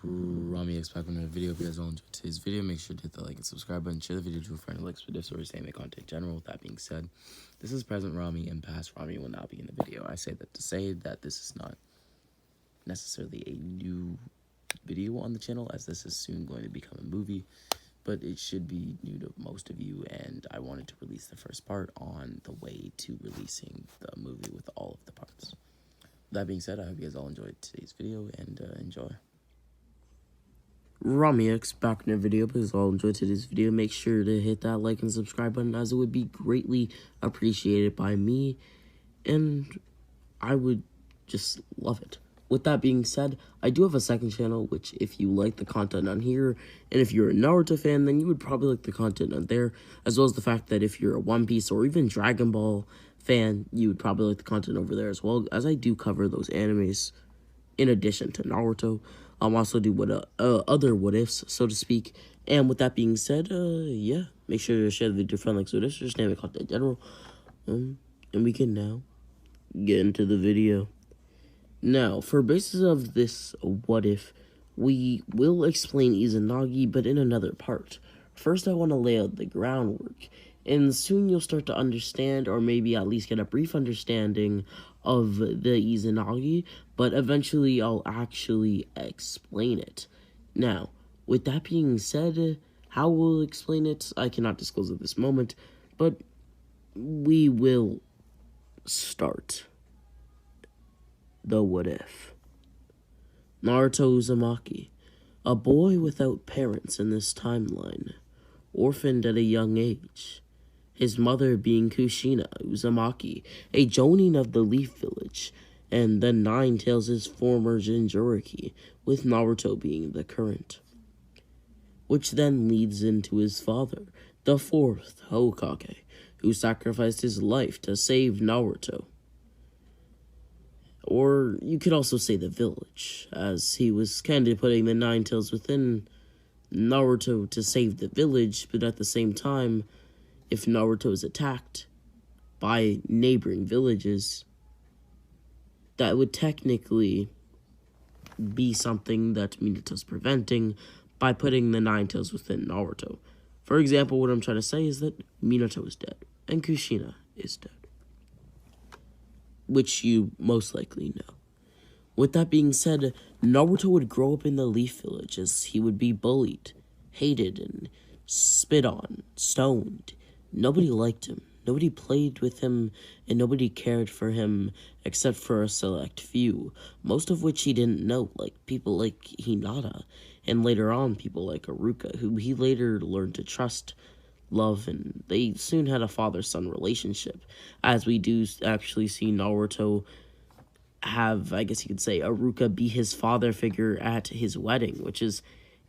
𝙎𝙈𝙊𝙃𝙃 back with another video. If you guys all enjoyed today's video, make sure to hit the like and subscribe button, share the video to a friend who likes video stories, anime content in general. With that being said, this is present 𝙎𝙗 and past 𝙎𝙗 will not be in the video. I say that to say that this is not necessarily a new video on the channel, as this is soon going to become a movie, but it should be new to most of you, and I wanted to release the first part on the way to releasing the movie with all of the parts. That being said, I hope you guys all enjoyed today's video, and enjoy. 𝙎𝙗 back in a video. Please all enjoyed today's video. Make sure to hit that like and subscribe button, as it would be greatly appreciated by me, and I would just love it. With that being said, I do have a second channel, which if you like the content on here, and if you're a Naruto fan, then you would probably like the content on there, as well as the fact that if you're a One Piece or even Dragon Ball fan, you would probably like the content over there as well, as I do cover those animes in addition to Naruto. Also do other what-ifs, so to speak. And with that being said, yeah, make sure to share the video with your friend like so this, just anime content in general. And we can now get into the video. Now, for basis of this what-if, we will explain Izanagi, but in another part. First, I want to lay out the groundwork, and soon you'll start to understand, or maybe at least get a brief understanding of the Izanagi, but eventually I'll actually explain it. Now, with that being said, how we'll explain it, I cannot disclose at this moment, but we will start the what-if. Naruto Uzumaki, a boy without parents in this timeline, orphaned at a young age. His mother being Kushina Uzumaki, a jonin of the Leaf Village, and the Nine Tails' former Jinchuriki, with Naruto being the current. Which then leads into his father, the fourth Hokage, who sacrificed his life to save Naruto. Or you could also say the village, as he was kind of putting the Nine Tails within Naruto to save the village, but at the same time, if Naruto is attacked by neighboring villages, that would technically be something that Minato's preventing by putting the Nine Tails within Naruto. For example, what I'm trying to say is that Minato is dead, and Kushina is dead, which you most likely know. With that being said, Naruto would grow up in the Leaf Village, as he would be bullied, hated, and spit on, stoned. Nobody liked him, nobody played with him, and nobody cared for him except for a select few, most of which he didn't know, like people like Hinata, and later on people like Iruka, who he later learned to trust, love, and they soon had a father-son relationship, as we do actually see Naruto have, I guess you could say, Iruka be his father figure at his wedding, which is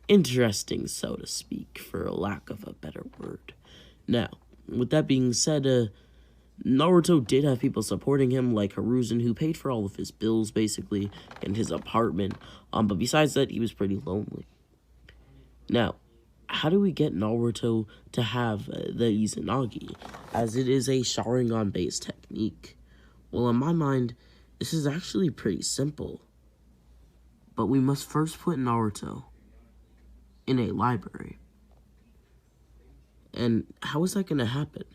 interesting, so to speak, for a lack of a better word. Now, with that being said, Naruto did have people supporting him, like Hiruzen, who paid for all of his bills, basically, in his apartment, but besides that, he was pretty lonely. Now, how do we get Naruto to have the Izanagi, as it is a Sharingan-based technique? Well, in my mind, this is actually pretty simple, but we must first put Naruto in a library. And how is that going to happen?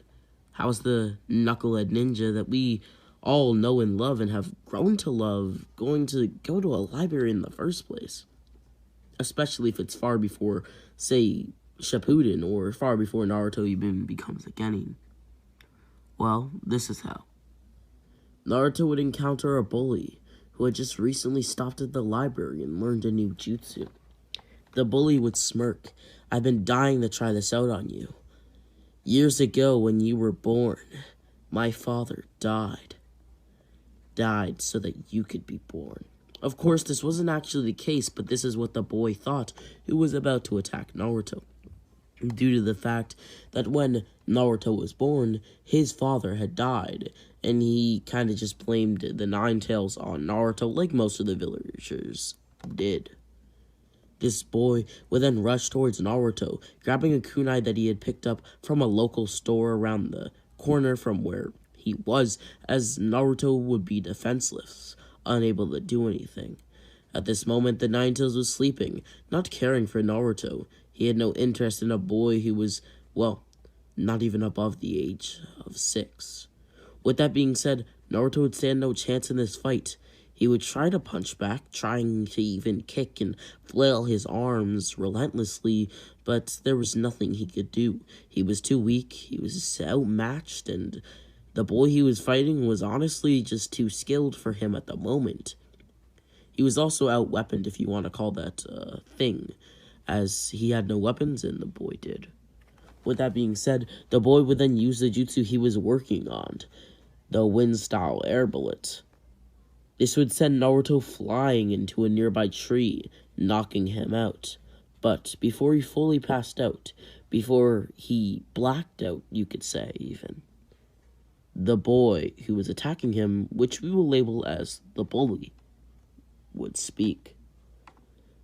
How is the knucklehead ninja that we all know and love and have grown to love going to go to a library in the first place? Especially if it's far before, say, Shippuden, or far before Naruto even becomes a genin. Well, this is how. Naruto would encounter a bully who had just recently stopped at the library and learned a new jutsu. The bully would smirk. "I've been dying to try this out on you. Years ago, when you were born, my father died. Died so that you could be born." Of course, this wasn't actually the case, but this is what the boy thought, who was about to attack Naruto, due to the fact that when Naruto was born, his father had died, and he kind of just blamed the Nine Tails on Naruto, like most of the villagers did. This boy would then rush towards Naruto, grabbing a kunai that he had picked up from a local store around the corner from where he was, as Naruto would be defenseless, unable to do anything, At this moment, the Ninetales was sleeping, not caring for Naruto. He had no interest in a boy who was, well, not even above the age of 6. With that being said, Naruto would stand no chance in this fight. He would try to punch back, trying to even kick and flail his arms relentlessly, but there was nothing he could do. He was too weak, he was outmatched, and the boy he was fighting was honestly just too skilled for him at the moment. He was also out-weaponed, if you want to call that a thing, as he had no weapons and the boy did. With that being said, the boy would then use the jutsu he was working on, the wind-style air bullet. This would send Naruto flying into a nearby tree, knocking him out. But before he fully passed out, before he blacked out, you could say even, the boy who was attacking him, which we will label as the bully, would speak.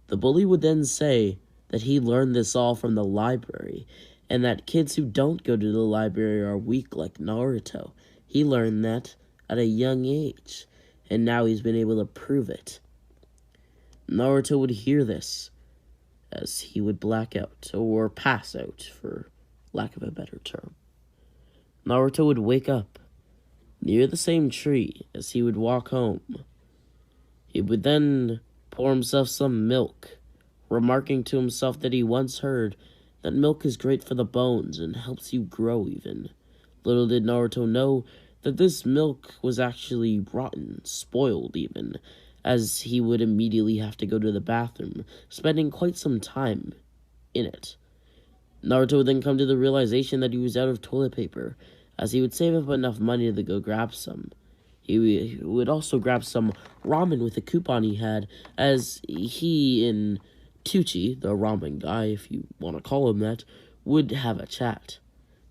The bully would then say that he learned this all from the library, and that kids who don't go to the library are weak like Naruto. He learned that at a young age, and now he's been able to prove it. Naruto would hear this, as he would black out, or pass out, for lack of a better term. Naruto would wake up near the same tree as he would walk home. He would then pour himself some milk, remarking to himself that he once heard that milk is great for the bones and helps you grow even. Little did Naruto know that this milk was actually rotten, spoiled even, as he would immediately have to go to the bathroom, spending quite some time in it. Naruto would then come to the realization that he was out of toilet paper, as he would save up enough money to go grab some. He would also grab some ramen with a coupon he had, as he and Tucci, the ramen guy, if you want to call him that, would have a chat.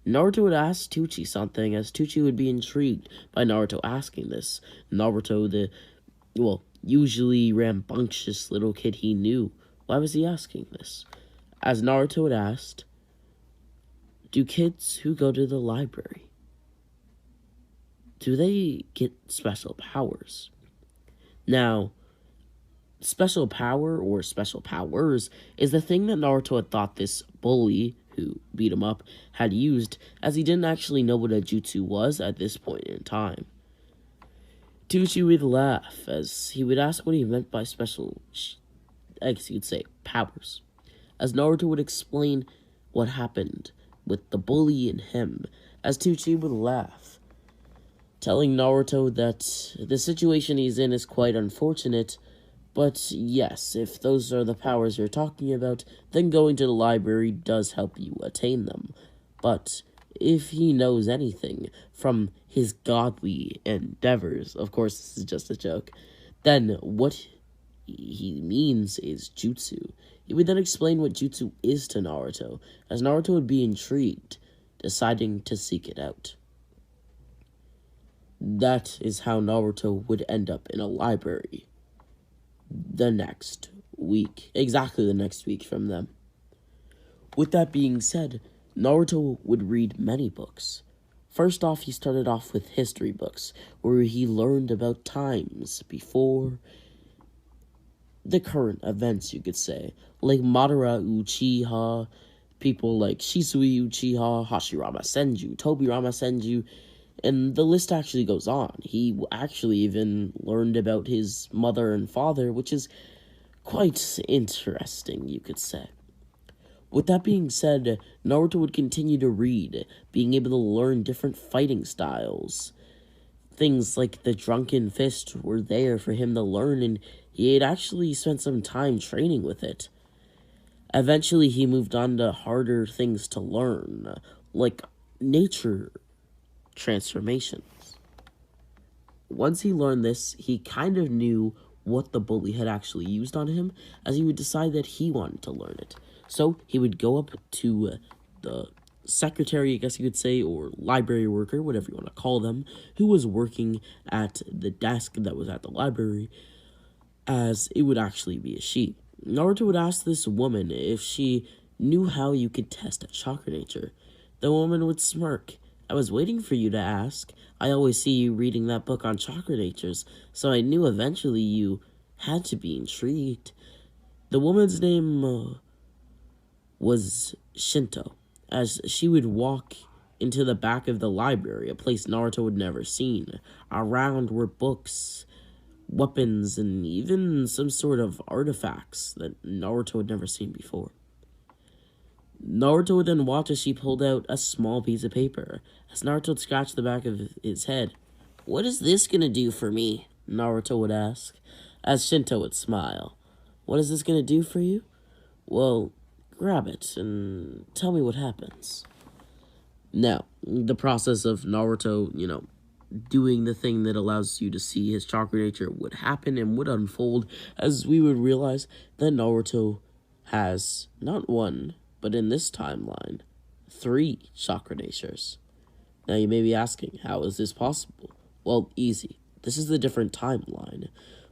Naruto would ask Tucci something, as Tucci would be intrigued by Naruto asking this. Naruto, the, usually rambunctious little kid he knew, why was he asking this? As Naruto had asked, do kids who go to the library, do they get special powers? Now, special power or special powers is the thing that Naruto had thought this bully who beat him up had used, as he didn't actually know what a jutsu was at this point in time. Tucci would laugh as he would ask what he meant by special, I guess you could say, powers, as Naruto would explain what happened with the bully and him, as Tucci would laugh, telling Naruto that the situation he's in is quite unfortunate, but yes, if those are the powers you're talking about, then going to the library does help you attain them. But if he knows anything from his godly endeavors, of course this is just a joke, then what he means is jutsu. He would then explain what jutsu is to Naruto, as Naruto would be intrigued, deciding to seek it out. That is how Naruto would end up in a library the next week, exactly the next week from them. With that being said, Naruto would read many books. First off, he started off with history books, where he learned about times before the current events, you could say, like Madara Uchiha, people like Shisui Uchiha, Hashirama Senju, Tobirama Senju, and the list actually goes on. He actually even learned about his mother and father, which is quite interesting, you could say. With that being said, Naruto would continue to read, being able to learn different fighting styles. Things like the Drunken Fist were there for him to learn, and he had actually spent some time training with it. Eventually, he moved on to harder things to learn, like nature transformations. Once he learned this, he kind of knew what the bully had actually used on him, as he would decide that he wanted to learn it. So he would go up to the secretary, I guess you could say, or library worker, whatever you want to call them, who was working at the desk that was at the library, as it would actually be a she. Naruto would ask this woman if she knew how you could test a chakra nature. The woman would smirk. I was waiting for you to ask. I always see you reading that book on chakra natures, so I knew eventually you had to be intrigued. The woman's name was Shinto, as she would walk into the back of the library, a place Naruto had never seen. Around were books, weapons, and even some sort of artifacts that Naruto had never seen before. Naruto would then watch as she pulled out a small piece of paper. As Naruto scratched the back of his head, "What is this gonna do for me?" Naruto would ask, as Shinto would smile. "What is this gonna do for you? Well, grab it and tell me what happens." Now, the process of Naruto, doing the thing that allows you to see his chakra nature would happen and would unfold as we would realize that Naruto has not one, but in this timeline, 3 chakra natures. Now you may be asking, how is this possible? Well, easy. This is a different timeline,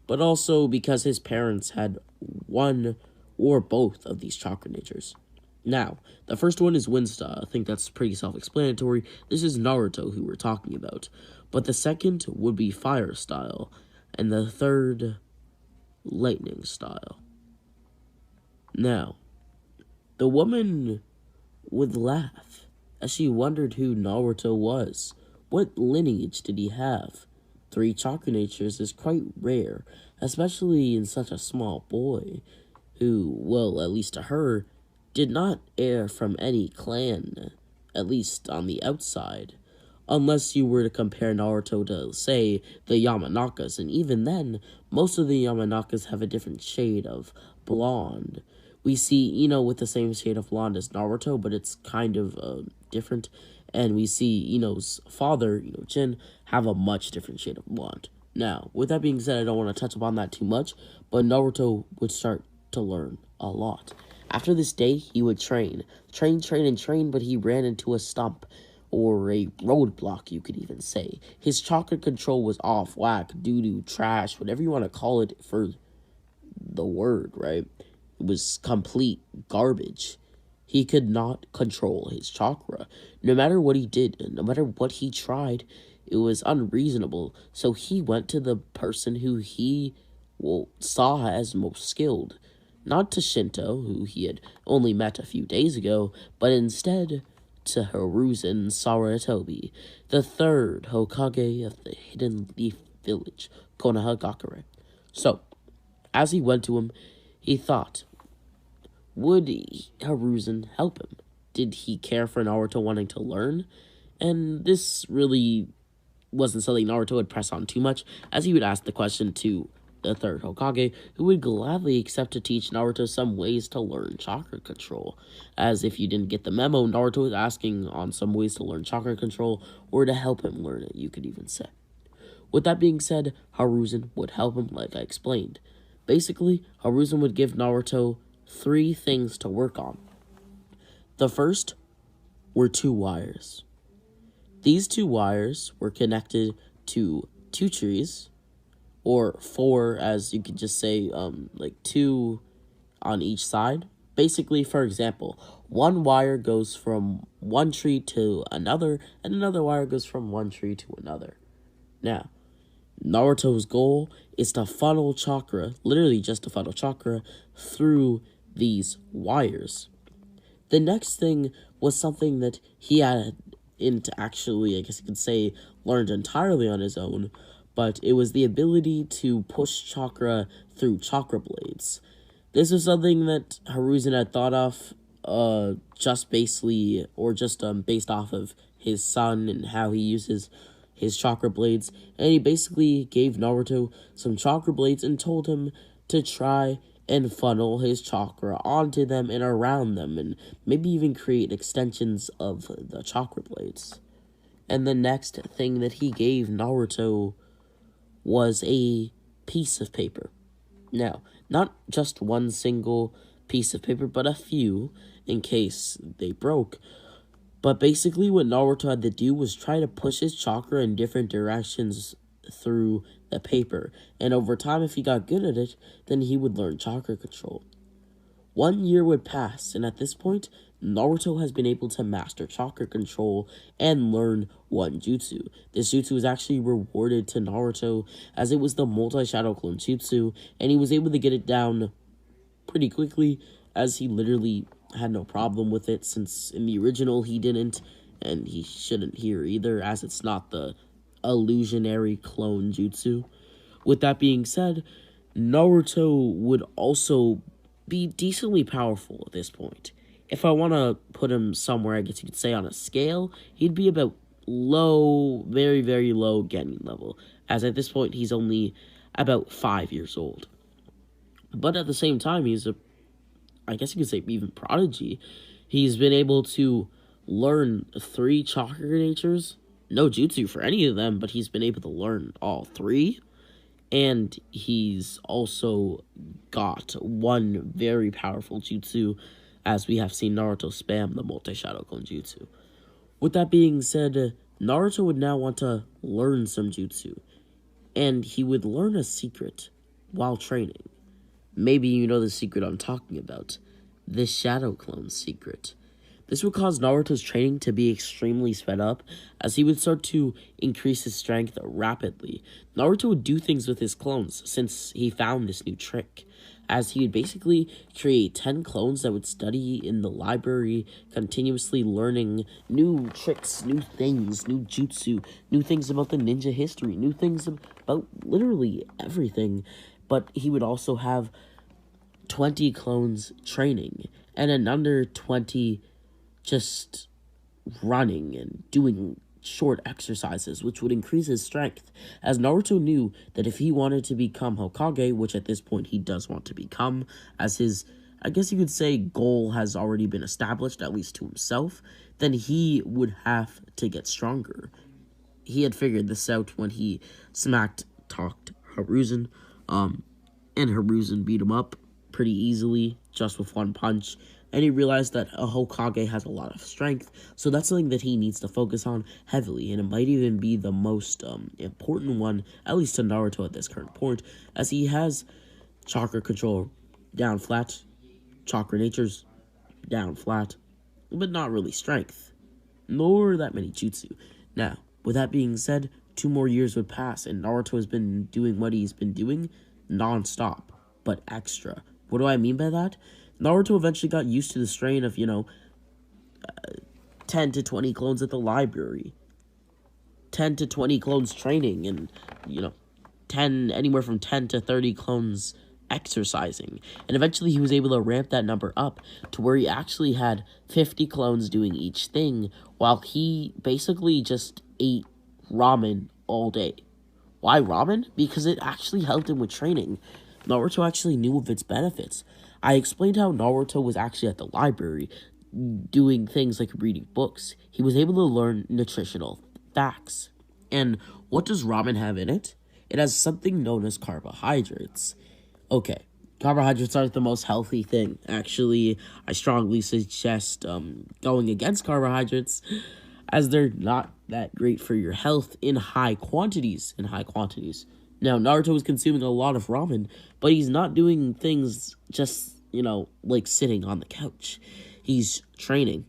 but also because his parents had one or both of these chakra natures. Now, the first one is wind style. I think that's pretty self-explanatory. This is Naruto who we're talking about. But the second would be fire style, and the third, lightning style. Now, the woman would laugh as she wondered who Naruto was. What lineage did he have? 3 chakra natures is quite rare, especially in such a small boy, who, well, at least to her, did not heir from any clan, at least on the outside. Unless you were to compare Naruto to, say, the Yamanakas, and even then, most of the Yamanakas have a different shade of blonde. We see, with the same shade of blonde as Naruto, but it's kind of different. And we see, Ino's father, Jin, have a much different shade of blonde. Now, with that being said, I don't want to touch upon that too much, but Naruto would start to learn a lot. After this day, he would train, but he ran into a stump, or a roadblock, you could even say. His chakra control was off whack, doo-doo, trash, whatever you want to call it for the word, right? It was complete garbage. He could not control his chakra. No matter what he did, no matter what he tried, it was unreasonable. So he went to the person who he saw as most skilled. Not to Shinto, who he had only met a few days ago, but instead to 𝙎𝙈𝙊𝙊𝙏𝙃, the 3rd Hokage of the Hidden Leaf Village, 𝘾𝙍𝙄𝙈𝙊𝙃𝙃. So, as he went to him, he thought, would 𝙎𝙈𝙊 help him? Did he care for Naruto wanting to learn? And this really wasn't something Naruto would press on too much, as he would ask the question to the 3rd Hokage, who would gladly accept to teach Naruto some ways to learn chakra control. As if you didn't get the memo, Naruto was asking on some ways to learn chakra control, or to help him learn it, you could even say. With that being said, 𝙎𝙈𝙊 would help him like I explained. Basically, 𝙎𝙈𝙊 would give Naruto 3 things to work on. The first were 2 wires. These 2 wires were connected to 2 trees, or 4, as you could just say, 2 on each side. Basically, for example, 1 wire goes from one tree to another, and another wire goes from one tree to another. Now, Naruto's goal is to funnel chakra, literally just to funnel chakra, through these wires. The next thing was something that he had actually, I guess you could say, learned entirely on his own, but it was the ability to push chakra through chakra blades. This was something that 𝙎𝙈𝙊 had thought of just based off of his son and how he uses his chakra blades, and he basically gave Naruto some chakra blades and told him to try and funnel his chakra onto them and around them, and maybe even create extensions of the chakra blades. And the next thing that he gave Naruto was a piece of paper. Now, not just one single piece of paper, but a few, in case they broke. But basically what Naruto had to do was try to push his chakra in different directions through the paper. And over time, if he got good at it, then he would learn chakra control. 1 year would pass, and at this point, Naruto has been able to master chakra control and learn one jutsu. This jutsu was actually rewarded to Naruto as it was the multi-shadow clone jutsu, and he was able to get it down pretty quickly as he literally had no problem with it, since in the original he didn't, and he shouldn't here either, as it's not the illusionary clone jutsu. With that being said, Naruto would also be decently powerful at this point. If I want to put him somewhere, I guess you could say on a scale, he'd be about low, very, very low Genin level, as at this point he's only about 5 years old. But at the same time, he's I guess you could say even prodigy. He's been able to learn 3 chakra natures, no jutsu for any of them, but he's been able to learn all 3. And he's also got one very powerful jutsu, as we have seen Naruto spam the multi-shadow clone jutsu. With that being said, Naruto would now want to learn some jutsu, and he would learn a secret while training. Maybe you know the secret I'm talking about, the shadow clone secret. This would cause Naruto's training to be extremely sped up, as he would start to increase his strength rapidly. Naruto would do things with his clones, since he found this new trick, as he would basically create 10 clones that would study in the library, continuously learning new tricks, new things, new jutsu, new things about the ninja history, new things about literally everything. But he would also have 20 clones training, and another 20 just running and doing short exercises, which would increase his strength, as Naruto knew that if he wanted to become Hokage, which at this point he does want to become, as his, I guess you could say, goal has already been established, at least to himself, then he would have to get stronger. He had figured this out when he talked Hiruzen, and Hiruzen beat him up pretty easily, just with one punch. And he realized that a Hokage has a lot of strength, so that's something that he needs to focus on heavily, and it might even be the most important one, at least to Naruto at this current point, as he has chakra control down flat, chakra natures down flat, but not really strength, nor that many jutsu. Now, with that being said, 2 more years would pass, and Naruto has been doing what he's been doing non-stop, but extra. What do I mean by that? Naruto eventually got used to the strain of, 10 to 20 clones at the library, 10 to 20 clones training, and, anywhere from 10 to 30 clones exercising. And eventually he was able to ramp that number up to where he actually had 50 clones doing each thing, while he basically just ate ramen all day. Why ramen? Because it actually helped him with training. Naruto actually knew of its benefits. I explained how Naruto was actually at the library doing things like reading books. He was able to learn nutritional facts. And what does ramen have in it? It has something known as carbohydrates. Okay, carbohydrates aren't the most healthy thing. Actually, I strongly suggest going against carbohydrates, as they're not that great for your health in high quantities. Now, Naruto is consuming a lot of ramen, but he's not doing things just, like sitting on the couch. He's training,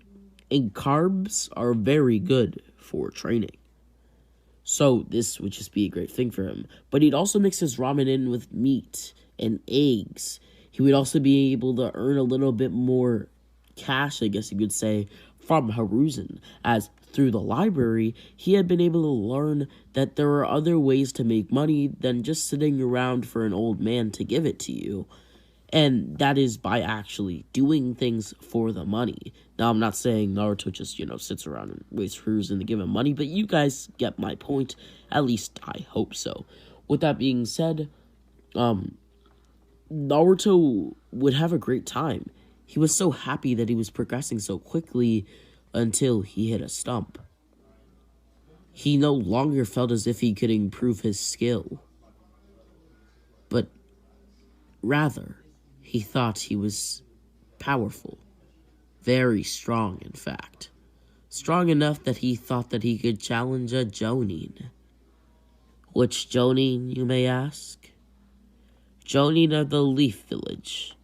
and carbs are very good for training. So this would just be a great thing for him. But he'd also mix his ramen in with meat and eggs. He would also be able to earn a little bit more cash, I guess you could say, from Hiruzen, as through the library, he had been able to learn that there are other ways to make money than just sitting around for an old man to give it to you. And that is by actually doing things for the money. Now, I'm not saying Naruto just, sits around and waits for Hiruzen to give him money, but you guys get my point. At least I hope so. With that being said, Naruto would have a great time. He was so happy that he was progressing so quickly until he hit a stump. He no longer felt as if he could improve his skill, but rather, he thought he was powerful. Very strong, in fact. Strong enough that he thought that he could challenge a Jonin. Which Jonin, you may ask? Jonin of the Leaf Village.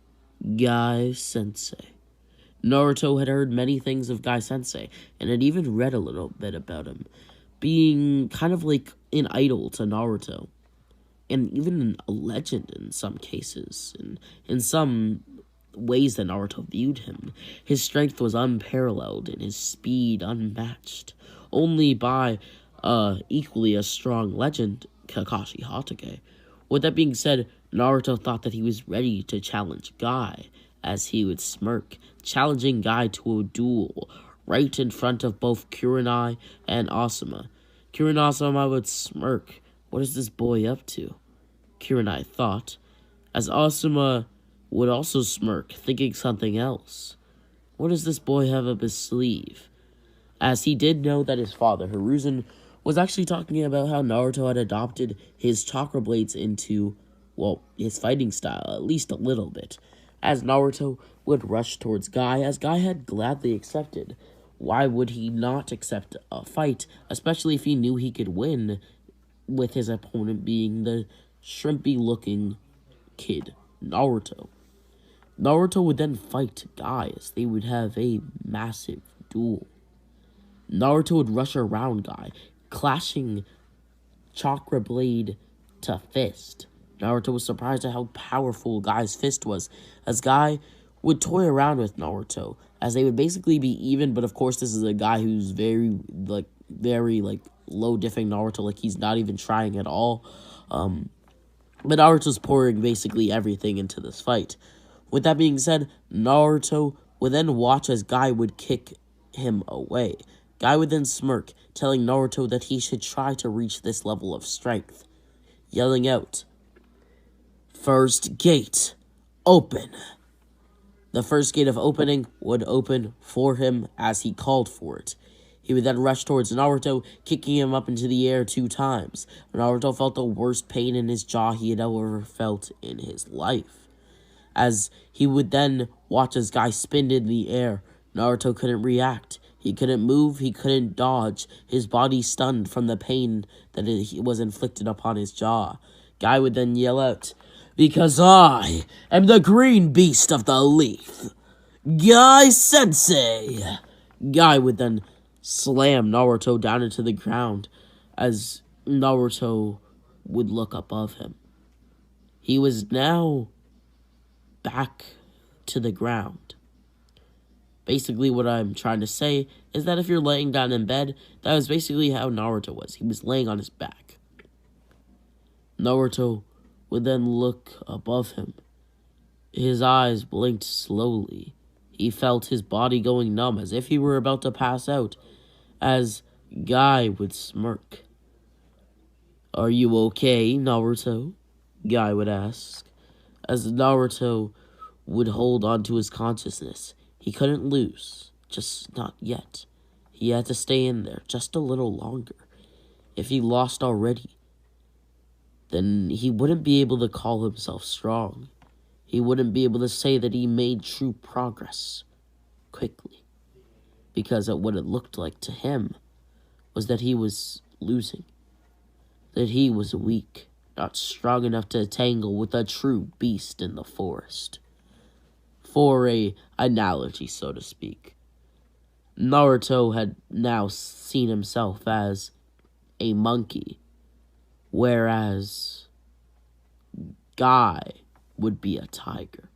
𝙎𝙎𝙈𝙊𝙃. Naruto had heard many things of 𝙎𝙎sensei, and had even read a little bit about him, being kind of like an idol to Naruto, and even a legend in some cases, and in some ways that Naruto viewed him. His strength was unparalleled, and his speed unmatched, only by equally as strong legend, Kakashi Hatake. With that being said, Naruto thought that he was ready to challenge Guy, as he would smirk, challenging Guy to a duel right in front of both Kurenai and Asuma. Asuma would smirk. What is this boy up to? Kurenai thought, as Asuma would also smirk, thinking something else. What does this boy have up his sleeve? As he did know that his father, Hiruzen, was actually talking about how Naruto had adopted his chakra blades into, well, his fighting style, at least a little bit. As Naruto would rush towards Guy, as Guy had gladly accepted. Why would he not accept a fight, especially if he knew he could win, with his opponent being the shrimpy-looking kid, Naruto? Naruto would then fight Guy, as they would have a massive duel. Naruto would rush around Guy, clashing chakra blade to fist. Naruto was surprised at how powerful Guy's fist was, as Guy would toy around with Naruto, as they would basically be even, but of course this is a guy who's very low diffing Naruto, like he's not even trying at all. But Naruto's pouring basically everything into this fight. With that being said, Naruto would then watch as Guy would kick him away. Guy would then smirk, telling Naruto that he should try to reach this level of strength, yelling out, "First gate, open." The first gate of opening would open for him as he called for it. He would then rush towards Naruto, kicking him up into the air 2 times. Naruto felt the worst pain in his jaw he had ever felt in his life. As he would then watch as Guy spin in the air, Naruto couldn't react. He couldn't move, he couldn't dodge, his body stunned from the pain that was inflicted upon his jaw. Guy would then yell out, "Because I am the green beast of the leaf, 𝙎𝙎sensei." Guy would then slam Naruto down into the ground as Naruto would look above him. He was now back to the ground. Basically, what I'm trying to say is that if you're laying down in bed, that was basically how Naruto was. He was laying on his back. Naruto would then look above him. His eyes blinked slowly. He felt his body going numb, as if he were about to pass out, as Guy would smirk. "Are you okay, Naruto?" Guy would ask, as Naruto would hold on to his consciousness. He couldn't lose, just not yet. He had to stay in there just a little longer. If he lost already, then he wouldn't be able to call himself strong. He wouldn't be able to say that he made true progress quickly, because what it looked like to him was that he was losing, that he was weak, not strong enough to tangle with a true beast in the forest. For a analogy, so to speak, Naruto had now seen himself as a monkey, whereas Guy would be a tiger.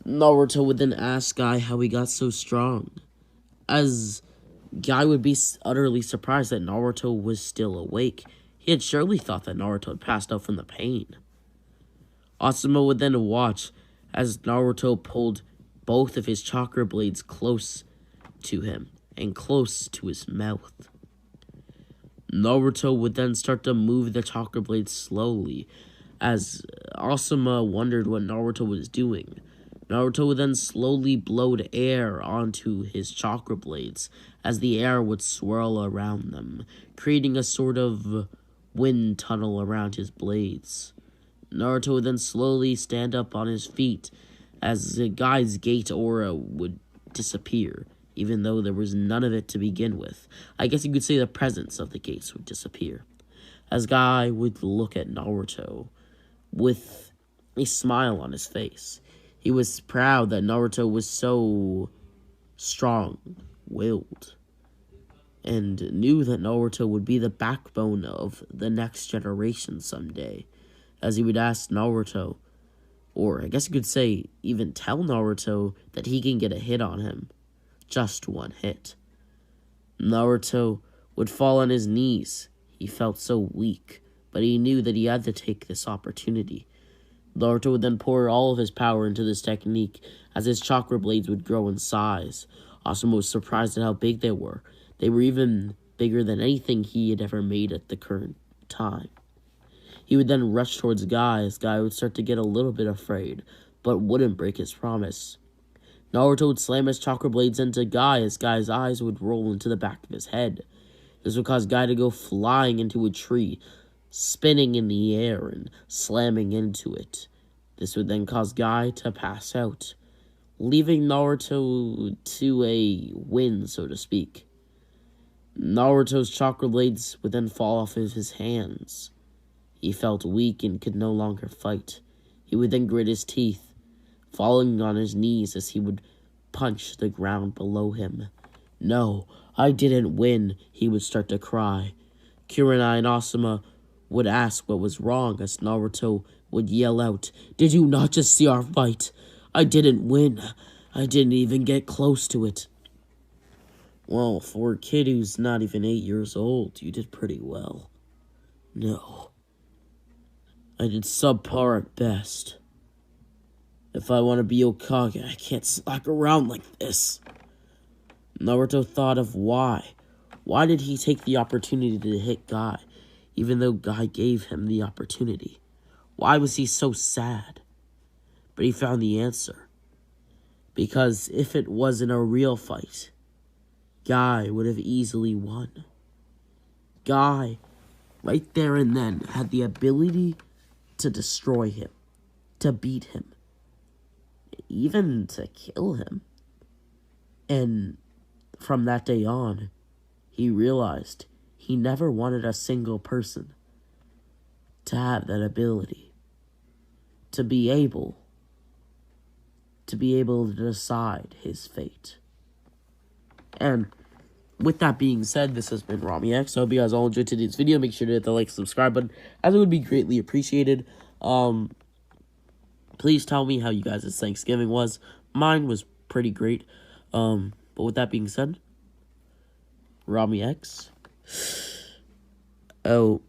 Naruto would then ask Guy how he got so strong, as Guy would be utterly surprised that Naruto was still awake. He had surely thought that Naruto had passed out from the pain. Asuma would then watch as Naruto pulled both of his chakra blades close to him and close to his mouth. Naruto would then start to move the chakra blades slowly, as Asuma wondered what Naruto was doing. Naruto would then slowly blow air onto his chakra blades, as the air would swirl around them, creating a sort of wind tunnel around his blades. Naruto would then slowly stand up on his feet, as the Guy's gate aura would disappear, even though there was none of it to begin with. I guess you could say the presence of the gates would disappear, as Guy would look at Naruto with a smile on his face. He was proud that Naruto was so strong-willed, and knew that Naruto would be the backbone of the next generation someday, as he would ask Naruto, or I guess you could say even tell Naruto, that he can get a hit on him. Just one hit. Naruto would fall on his knees. He felt so weak, but he knew that he had to take this opportunity. Naruto would then pour all of his power into this technique, as his chakra blades would grow in size. Asuma was surprised at how big they were. They were even bigger than anything he had ever made at the current time. He would then rush towards Guy, as Guy would start to get a little bit afraid, but wouldn't break his promise. Naruto would slam his chakra blades into Guy, as Guy's eyes would roll into the back of his head. This would cause Guy to go flying into a tree, spinning in the air and slamming into it. This would then cause Guy to pass out, leaving Naruto to a win, so to speak. Naruto's chakra blades would then fall off of his hands. He felt weak and could no longer fight. He would then grit his teeth, falling on his knees as he would punch the ground below him. No, I didn't win, he would start to cry. Kurenai and Asuma would ask what was wrong, as Naruto would yell out, "Did you not just see our fight? I didn't win. I didn't even get close to it." Well, for a kid who's not even 8 years old, you did pretty well. No. I did subpar at best. If I want to be Hokage, I can't slack around like this. Naruto thought of why. Why did he take the opportunity to hit Guy, even though Guy gave him the opportunity? Why was he so sad? But he found the answer. Because if it wasn't a real fight, Guy would have easily won. Guy, right there and then, had the ability to destroy him, to beat him, even to kill him. And from that day on, he realized he never wanted a single person to have that ability, to be able to decide his fate. And with that being said, this has been 𝙎𝙊𝙊𝙃𝙃. I hope you guys all enjoyed today's video. Make sure to hit the like, subscribe button, as it would be greatly appreciated. Please tell me how you guys' Thanksgiving was. Mine was pretty great. But with that being said, 𝙎𝙊𝙃𝙃. Oh.